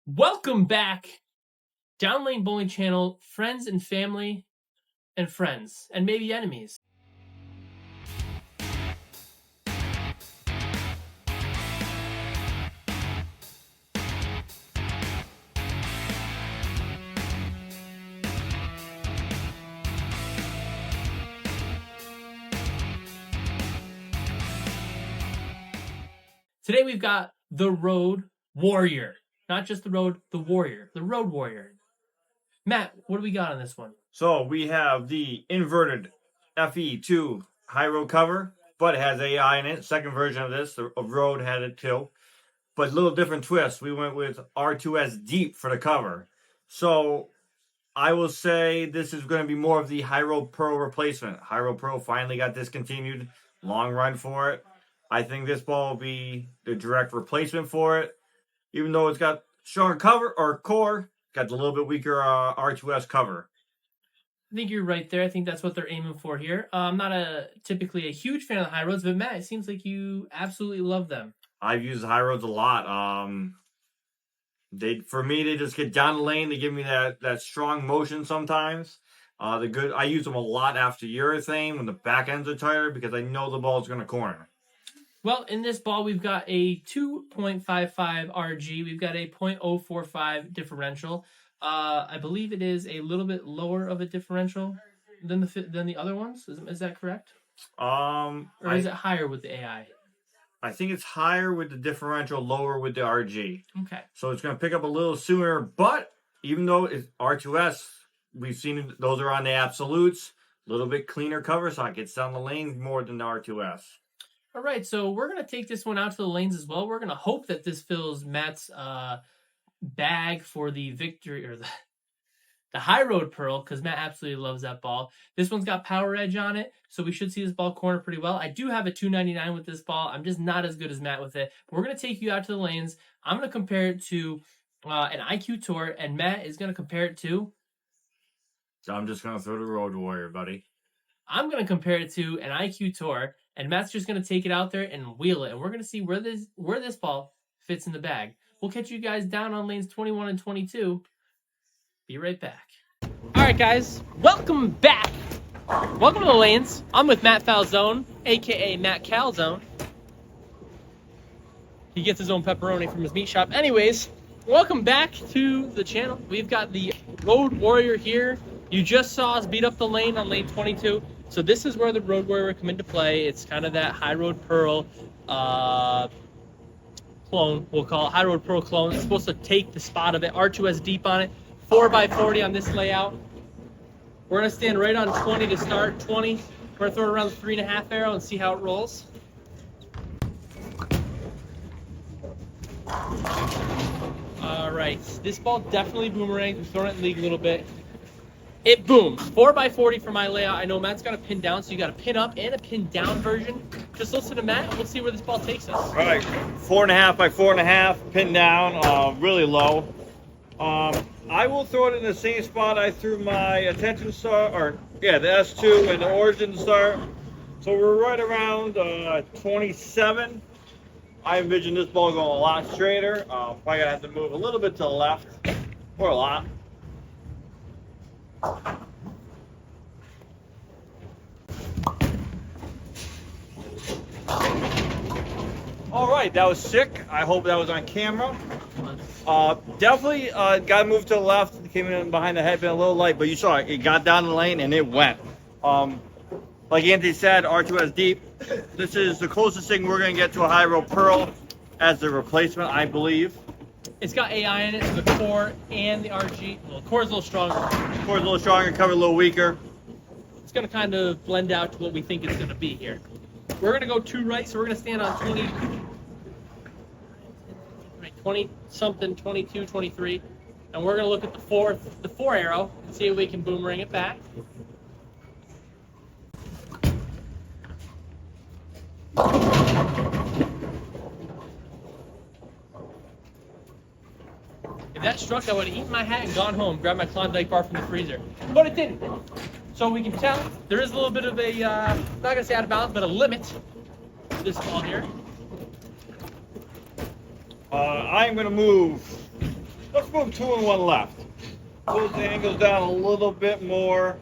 Welcome back, Down Lane Bowling Channel, friends and family, and friends, and maybe enemies. Today we've got the Road Warrior. Not just the Road, the Warrior. The Road Warrior. Matt, what do we got on this one? So we have the inverted FE2 high road cover, but it has AI in it. Second version of this, the Road had it too. But a little different twist. We went with R2S Deep for the cover. So I will say this is going to be more of the High Road Pro replacement. High Road Pro finally got discontinued. Long run for it. I think this ball will be the direct replacement for it. Even though it's got stronger cover or core, got a little bit weaker R2S cover. I think you're right there. I think that's what they're aiming for here. I'm not typically a huge fan of the high roads, but Matt, it seems like you absolutely love them. I've used high roads a lot. For me, they just get down the lane. They give me that strong motion sometimes. I use them a lot after urethane when the back ends are tighter because I know the ball is going to corner. Well, in this ball, we've got a 2.55 RG. We've got a 0.045 differential. I believe it is a little bit lower of a differential than the other ones. Is that correct? Or is it higher with the AI? I think it's higher with the differential, lower with the RG. Okay. So it's going to pick up a little sooner. But even though it's R2S, we've seen those are on the absolutes. A little bit cleaner cover, so it gets down the lane more than the R2S. All right, so we're going to take this one out to the lanes as well. We're going to hope that this fills Matt's bag for the victory, or the high road pearl, because Matt absolutely loves that ball. This one's got power edge on it, so we should see this ball corner pretty well. I do have a 299 with this ball. I'm just not as good as Matt with it. But we're going to take you out to the lanes. I'm going to compare it to an IQ Tour, and Matt is going to compare it to... So I'm just going to throw the Road Warrior, buddy. I'm going to compare it to an IQ Tour, and Matt's just going to take it out there and wheel it. And we're going to see where this ball fits in the bag. We'll catch you guys down on lanes 21 and 22. Be right back. All right, guys. Welcome back. Welcome to the lanes. I'm with Matt Falzone, a.k.a. Matt Calzone. He gets his own pepperoni from his meat shop. Anyways, welcome back to the channel. We've got the Road Warrior here. You just saw us beat up the lane on lane 22. So this is where the Road Warrior would come into play. It's kind of that High Road Pearl clone. We'll call it High Road Pearl clone. It's supposed to take the spot of it. R2S Deep on it. 4x40 on this layout. We're going to stand right on 20 to start. 20. We're going to throw it around the 3.5 arrow and see how it rolls. All right. This ball definitely boomerangs. We've thrown it in league a little bit. It booms. 4x40 for my layout. I know Matt's got a pin down, so you got a pin up and a pin down version. Just listen to Matt, and we'll see where this ball takes us. All right, 4.5 by 4.5, pin down, really low. I will throw it in the same spot I threw my attention star, the S2 and the origin star. So we're right around 27. I envision this ball going a lot straighter. Probably gonna have to move a little bit to the left, or a lot. All right, that was sick. I hope that was on camera. Definitely got to move to the left. It came in behind the headband a little light, but you saw it. It got down the lane and it went. Like Anthony said, R2S Deep. This is the closest thing we're going to get to a High Road Pearl as the replacement, I believe. It's got AI in it, so the core and the RG. Well, the core's a little stronger. Core's a little stronger, cover a little weaker. It's going to kind of blend out to what we think it's going to be here. We're going to go two right, so we're going to stand on 20 something, 22, 23. And we're going to look at the four arrow and see if we can boomerang it back. If that struck, I would have eaten my hat and gone home, grabbed my Klondike bar from the freezer. But it didn't. So we can tell there is a little bit of a, not going to say out of bounds, but a limit to this ball here. I'm going to move move 2 and 1 left. Pulls the angles down a little bit more.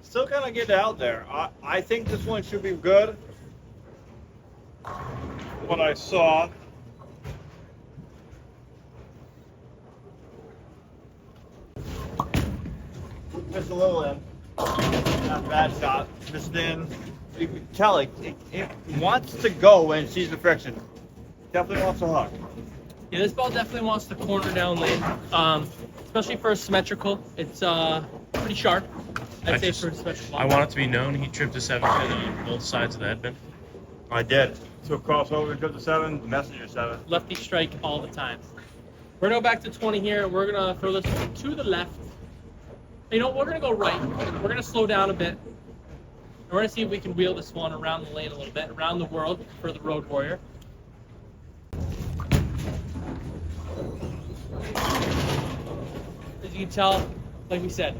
Still kind of get out there. I think this one should be good. What I saw. Missed a little in. Not a bad shot. Missed in. You can tell it wants to go when it sees the friction. Definitely wants to hook. Yeah, this ball definitely wants to corner down lane, especially for a symmetrical. It's pretty sharp. I'd say for a symmetrical. I want it to be known he tripped a 7 pin on both sides of the head pin. I did. So crossover, tripped a 7, messenger 7. Lefty strike all the time. We're gonna go back to 20 here. We're gonna throw this to the left. You know, we're gonna go right. We're gonna slow down a bit. And we're gonna see if we can wheel this one around the lane a little bit, around the world for the Road Warrior. As you can tell, like we said,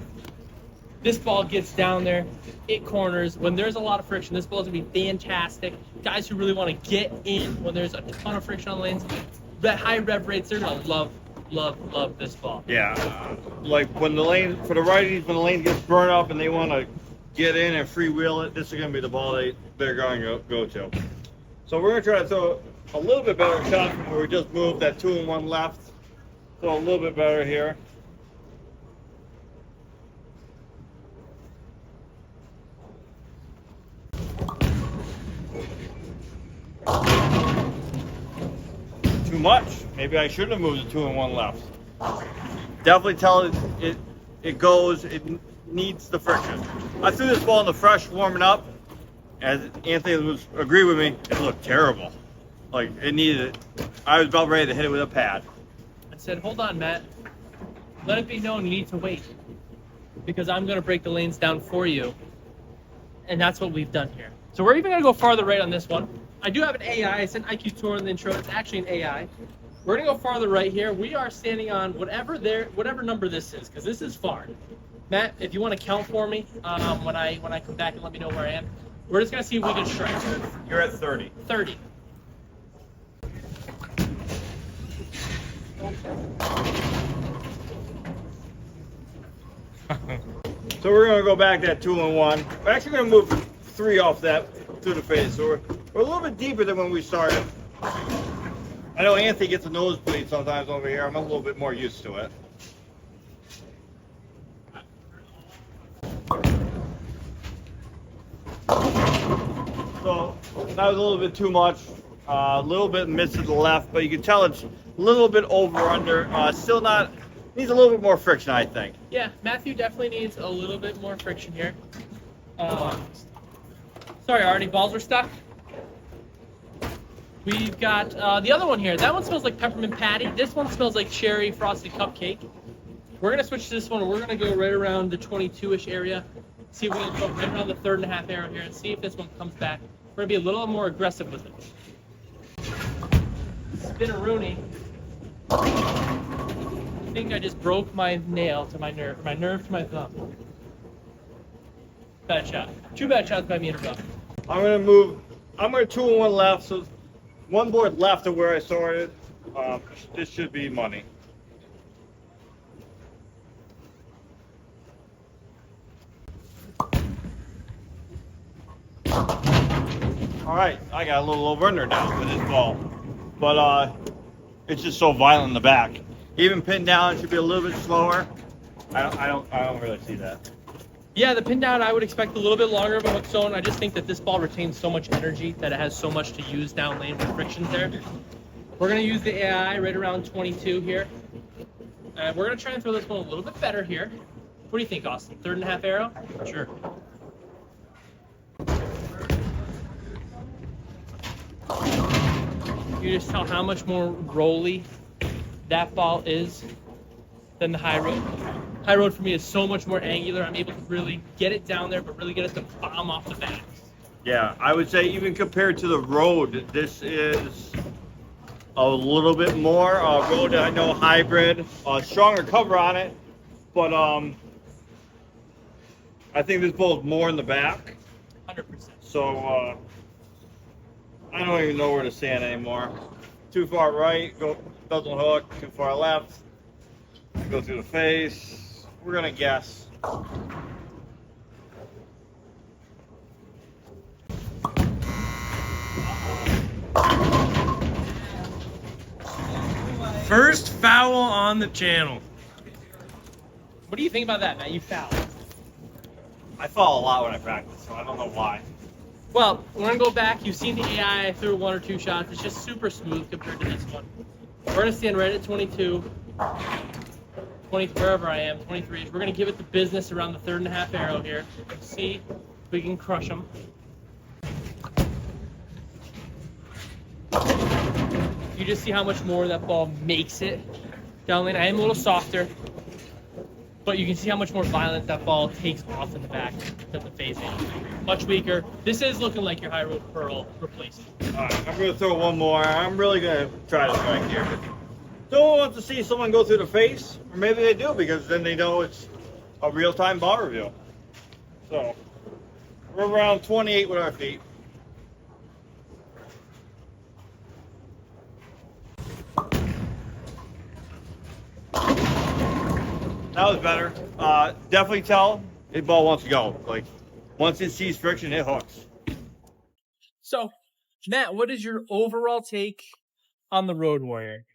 this ball gets down there, it corners. When there's a lot of friction, this ball is gonna be fantastic. Guys who really want to get in when there's a ton of friction on lanes, that high rev rates, they're gonna love this ball. Yeah, like when the lane, for the righties, when the lane gets burned up and they want to get in and freewheel it, this is going to be the ball they're going to go to. So we're going to try to throw a little bit better shot from where we just moved that 2 and 1 left. So a little bit better here. Too much. Maybe I should have moved the 2 and 1 left. Definitely tell it goes. It needs the friction. I threw this ball in the fresh, warming up. As Anthony was agree with me, it looked terrible. Like it needed it. I was about ready to hit it with a pad. I said, hold on, Matt. Let it be known you need to wait, because I'm going to break the lanes down for you. And that's what we've done here. So we're even going to go farther right on this one. I do have an AI. I said IQ Tour in the intro. It's actually an AI. We're going to go farther right here. We are standing on whatever number this is, because this is far. Matt, if you want to count for me when I come back and let me know where I am. We're just going to see if we can strike. You're at 30. 30. So we're going to go back that 2 and 1. We're actually going to move 3 off that through the face. So we're a little bit deeper than when we started. I know Anthony gets a nosebleed sometimes over here. I'm a little bit more used to it. So that was a little bit too much. A little bit missed to the left, but you can tell it's a little bit over under. Still not, needs a little bit more friction, I think. Yeah, Matthew definitely needs a little bit more friction here. Sorry, Artie, balls are stuck. We've got the other one here. That one smells like peppermint patty. This one smells like cherry frosted cupcake. We're going to switch to this one. We're going to go right around the 22-ish area. See if we can go right around the 3.5 arrow here and see if this one comes back. We're going to be a little more aggressive with it. Spin-a-rooney. I think I just broke my nail to my nerve to my thumb. Bad shot. 2 bad shots by me in a row. I'm going to 2 and 1 left, so 1 board left of where I started. This should be money. All right, I got a little over under now with this ball, but it's just so violent in the back. Even pinned down, it should be a little bit slower. I don't really see that. Yeah, the pin down, I would expect a little bit longer of a hook zone. I just think that this ball retains so much energy that it has so much to use down lane with frictions there. We're going to use the AI right around 22 here. And we're going to try and throw this one a little bit better here. What do you think, Austin? 3.5 arrow? Sure. You just tell how much more rolly that ball is than the high road. High road for me is so much more angular. I'm able to really get it down there, but really get it to bomb off the bat. Yeah, I would say even compared to the road, this is a little bit more road. I know hybrid, stronger cover on it, but I think this ball's more in the back. 100%. So I don't even know where to stand anymore. Too far right, doesn't hook. Too far left. Go through the face. We're gonna guess. First foul on the channel. What do you think about that, Matt? You fouled. I fall a lot when I practice, so I don't know why. Well, we're gonna go back. You've seen the AI through 1 or 2 shots. It's just super smooth compared to this one. We're gonna stand right at 22, 20, wherever I am, 23. We're gonna give it the business around the 3.5 arrow here. See if we can crush them. You just see how much more that ball makes it down lane. I am a little softer, but you can see how much more violent that ball takes off in the back than the phasing. Much weaker. This is looking like your high road pearl replacement. All right, I'm gonna throw one more. I'm really gonna try to strike here. Don't want to see someone go through the face, or maybe they do because then they know it's a real-time ball reveal. So we're around 28 with our feet. That was better. Definitely tell the ball wants to go. Like once it sees friction, it hooks. So, Matt, what is your overall take on the Road Warrior?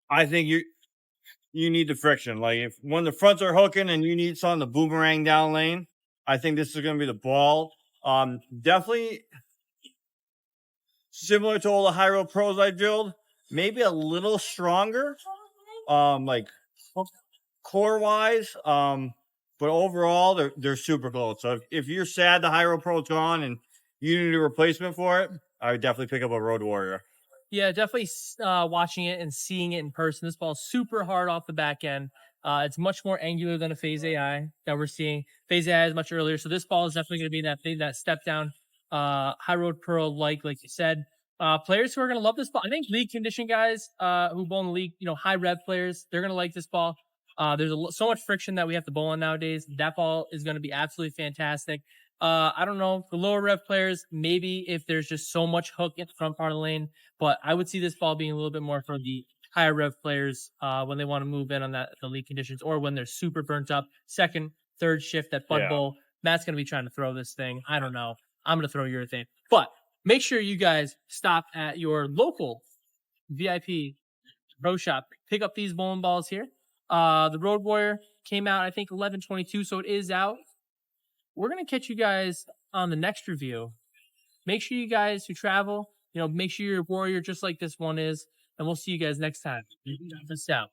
I think you need the friction. Like if when the fronts are hooking and you need something to boomerang down lane, I think this is going to be the ball. Definitely similar to all the high road pros I drilled, maybe a little stronger, like core wise. But overall, they're super close. So if you're sad the high road pro's gone and you need a replacement for it, I would definitely pick up a Road Warrior. Yeah, definitely watching it and seeing it in person. This ball's super hard off the back end. It's much more angular than a Phase AI that we're seeing. Phase AI is much earlier, so this ball is definitely going to be that thing, that step down, high road pearl like you said. Players who are going to love this ball. I think league condition guys who bowl in the league, high rev players, they're going to like this ball. There's so much friction that we have to bowl on nowadays. That ball is going to be absolutely fantastic. I don't know, the lower rev players, maybe if there's just so much hook in the front part of the lane, but I would see this ball being a little bit more for the higher rev players when they want to move in on the league conditions or when they're super burnt up. Second, third shift at Bud Bowl. Matt's going to be trying to throw this thing. I don't know. I'm going to throw your thing. But make sure you guys stop at your local VIP pro shop. Pick up these bowling balls here. The Road Warrior came out, I think, 11/22, so it is out. We're going to catch you guys on the next review. Make sure you guys who travel, make sure you're a warrior just like this one is. And we'll see you guys next time. Peace out.